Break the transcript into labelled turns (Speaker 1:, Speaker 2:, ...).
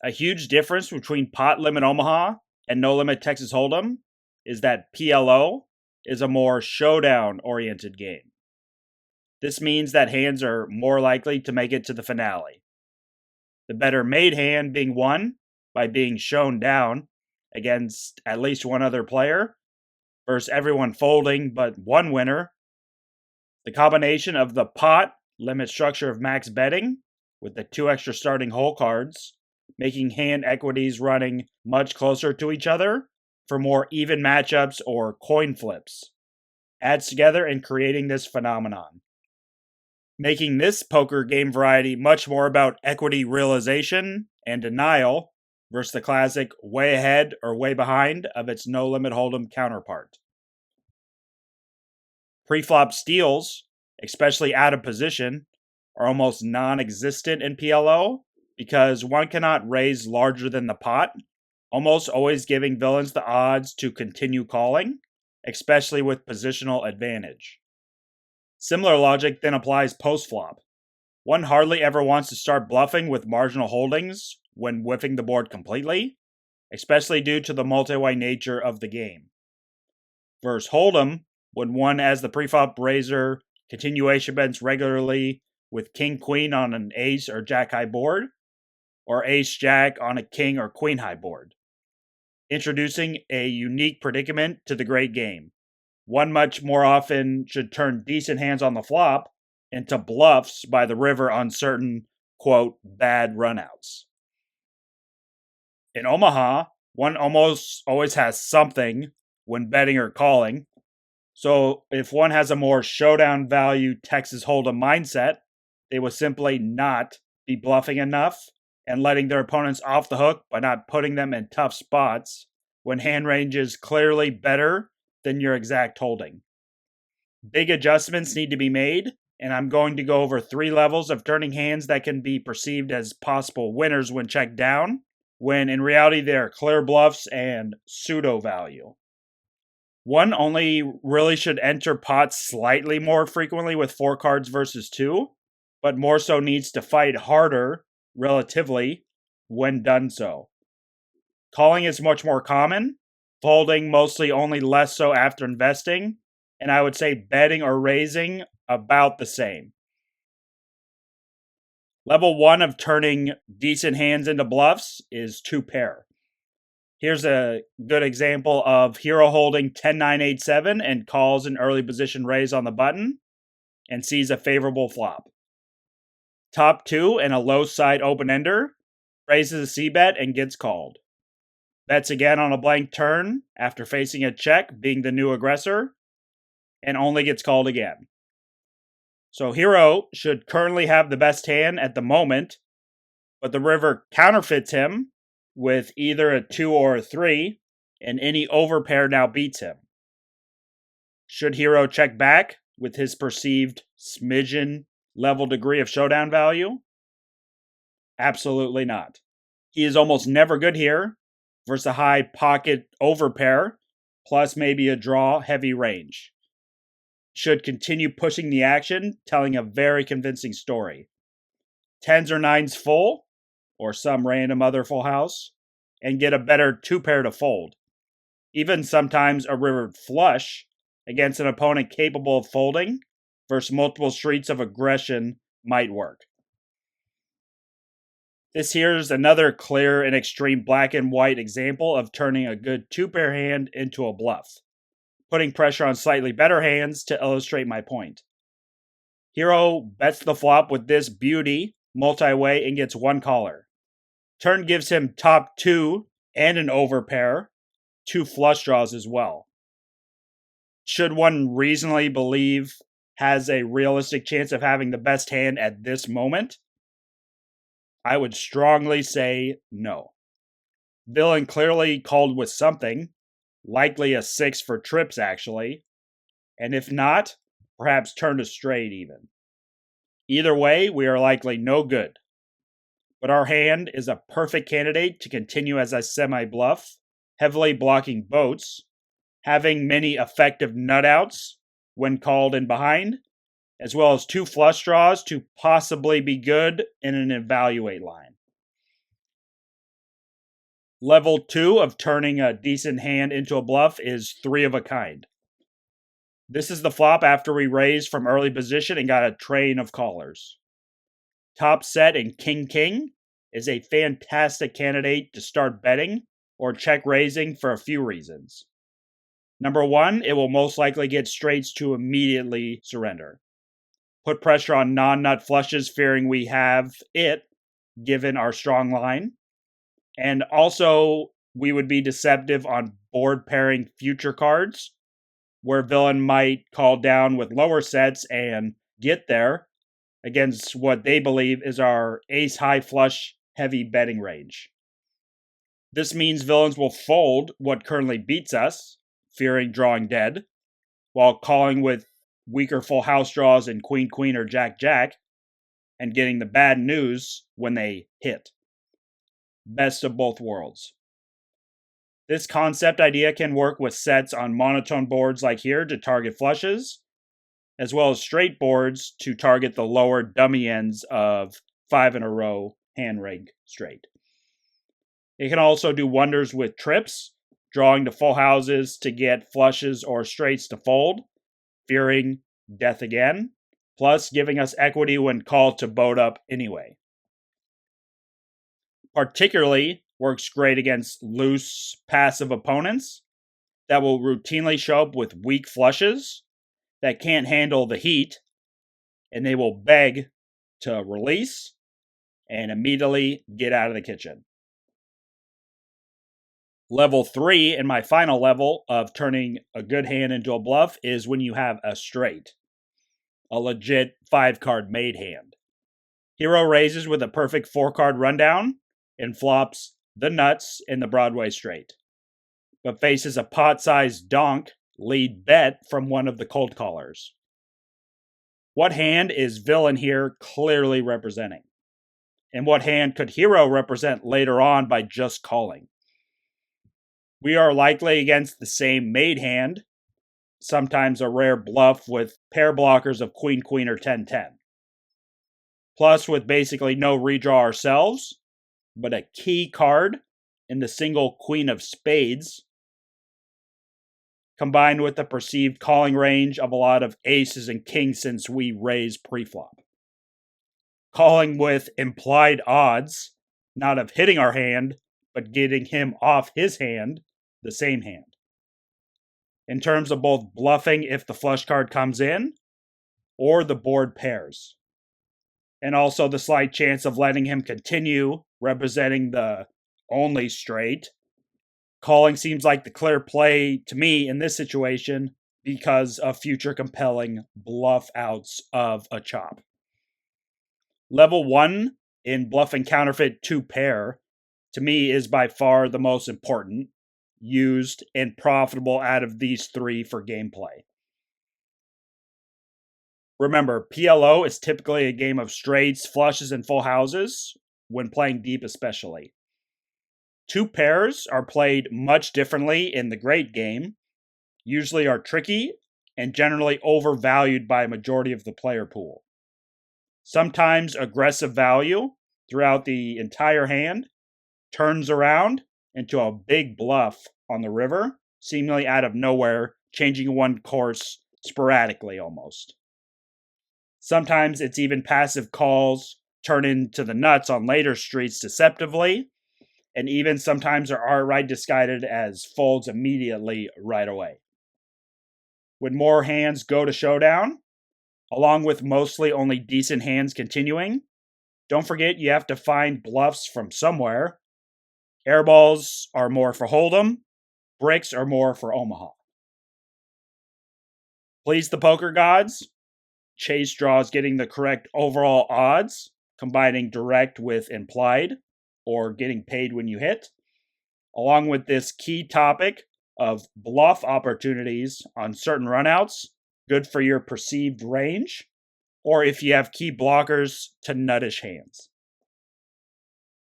Speaker 1: A huge difference between pot limit Omaha and no limit Texas Hold'em is that PLO is a more showdown oriented game. This means that hands are more likely to make it to the finale. The better made hand being won by being shown down against at least one other player versus everyone folding but one winner. The combination of the pot limit structure of max betting with the 2 extra starting hole cards, making hand equities running much closer to each other for more even matchups or coin flips, adds together in creating this phenomenon, making this poker game variety much more about equity realization and denial versus the classic way ahead or way behind of its no limit hold'em counterpart. Preflop steals, especially out of position, are almost non-existent in PLO because one cannot raise larger than the pot, almost always giving villains the odds to continue calling, especially with positional advantage. Similar logic then applies post-flop. One hardly ever wants to start bluffing with marginal holdings when whiffing the board completely, especially due to the multi-way nature of the game. Versus Hold'em, when one as the preflop raiser continuation bets regularly with king-queen on an ace or jack-high board, or ace-jack on a king or queen-high board, introducing a unique predicament to the great game. One much more often should turn decent hands on the flop into bluffs by the river on certain, quote, bad runouts. In Omaha, one almost always has something when betting or calling, so if one has a more showdown value Texas Hold'em mindset, they will simply not be bluffing enough and letting their opponents off the hook by not putting them in tough spots when hand range is clearly better than your exact holding. Big adjustments need to be made, and I'm going to go over 3 levels of turning hands that can be perceived as possible winners when checked down, when in reality they are clear bluffs and pseudo value. One only really should enter pots slightly more frequently with 4 cards versus 2, but more so needs to fight harder, relatively, when done so. Calling is much more common, folding mostly only less so after investing, and I would say betting or raising about the same. Level 1 of turning decent hands into bluffs is 2 pair. Here's a good example of hero holding 10-9-8-7 and calls an early position raise on the button and sees a favorable flop. Top 2 and a low side open-ender raises a c-bet and gets called. Bets again on a blank turn after facing a check, being the new aggressor, and only gets called again. So hero should currently have the best hand at the moment, but the river counterfeits him with either a 2 or a 3, and any overpair now beats him. Should hero check back with his perceived smidgen level degree of showdown value? Absolutely not. He is almost never good here versus a high pocket overpair, plus maybe a draw heavy range. Should continue pushing the action, telling a very convincing story. 10s or 9s full, or some random other full house, and get a better 2 pair to fold. Even sometimes a river flush against an opponent capable of folding versus multiple streets of aggression might work. This here's another clear and extreme black and white example of turning a good 2 pair hand into a bluff, putting pressure on slightly better hands to illustrate my point. Hero bets the flop with this beauty multi-way and gets 1 caller. Turn gives him top 2 and an overpair, 2 flush draws as well. Should one reasonably believe has a realistic chance of having the best hand at this moment? I would strongly say no. Villain clearly called with something, likely a 6 for trips actually, and if not, perhaps turned a straight even. Either way, we are likely no good. But our hand is a perfect candidate to continue as a semi-bluff, heavily blocking boats, having many effective nutouts when called in behind, as well as 2 flush draws to possibly be good in an evaluate line. Level 2 of turning a decent hand into a bluff is 3 of a kind. This is the flop after we raised from early position and got a train of callers. Top set in King is a fantastic candidate to start betting or check raising for a few reasons. Number 1, it will most likely get straights to immediately surrender. Put pressure on non-nut flushes, fearing we have it, given our strong line. And also, we would be deceptive on board pairing future cards, where villain might call down with lower sets and get there against what they believe is our ace-high flush heavy betting range. This means villains will fold what currently beats us, fearing drawing dead, while calling with weaker full house draws in queen or jack, and getting the bad news when they hit. Best of both worlds. This concept idea can work with sets on monotone boards like here to target flushes, as well as straight boards to target the lower dummy ends of 5 in a row hand rig straight. It can also do wonders with trips, drawing to full houses to get flushes or straights to fold, fearing death again, plus giving us equity when called to boat up anyway. Particularly works great against loose, passive opponents that will routinely show up with weak flushes that can't handle the heat, and they will beg to release and immediately get out of the kitchen. Level 3, and my final level of turning a good hand into a bluff, is when you have a straight. A legit 5-card made hand. Hero raises with a perfect 4-card rundown and flops the nuts in the Broadway straight, but faces a pot-sized donk lead bet from one of the cold callers. What hand is villain here clearly representing? And what hand could hero represent later on by just calling? We are likely against the same made hand, sometimes a rare bluff with pair blockers of queen or 10-10. Plus with basically no redraw ourselves, but a key card in the single queen of spades, combined with the perceived calling range of a lot of aces and kings since we raise preflop. Calling with implied odds, not of hitting our hand, but getting him off his hand, the same hand. In terms of both bluffing if the flush card comes in, or the board pairs. And also the slight chance of letting him continue representing the only straight. Calling seems like the clear play to me in this situation because of future compelling bluff outs of a chop. Level 1 in bluffing counterfeit 2 pair, to me, is by far the most important, used, and profitable out of these 3 for gameplay. Remember, PLO is typically a game of straights, flushes, and full houses, when playing deep especially. 2 pairs are played much differently in the great game, usually are tricky, and generally overvalued by a majority of the player pool. Sometimes aggressive value throughout the entire hand turns around into a big bluff on the river, seemingly out of nowhere, changing one course sporadically almost. Sometimes it's even passive calls turn into the nuts on later streets deceptively, and even sometimes are outright disguised as folds immediately right away. When more hands go to Showdown, along with mostly only decent hands continuing, don't forget you have to find bluffs from somewhere. Airballs are more for Hold'em, bricks are more for Omaha. Please the poker gods. Chase draws getting the correct overall odds, combining direct with implied, or getting paid when you hit, along with this key topic of bluff opportunities on certain runouts, good for your perceived range, or if you have key blockers to nuttish hands.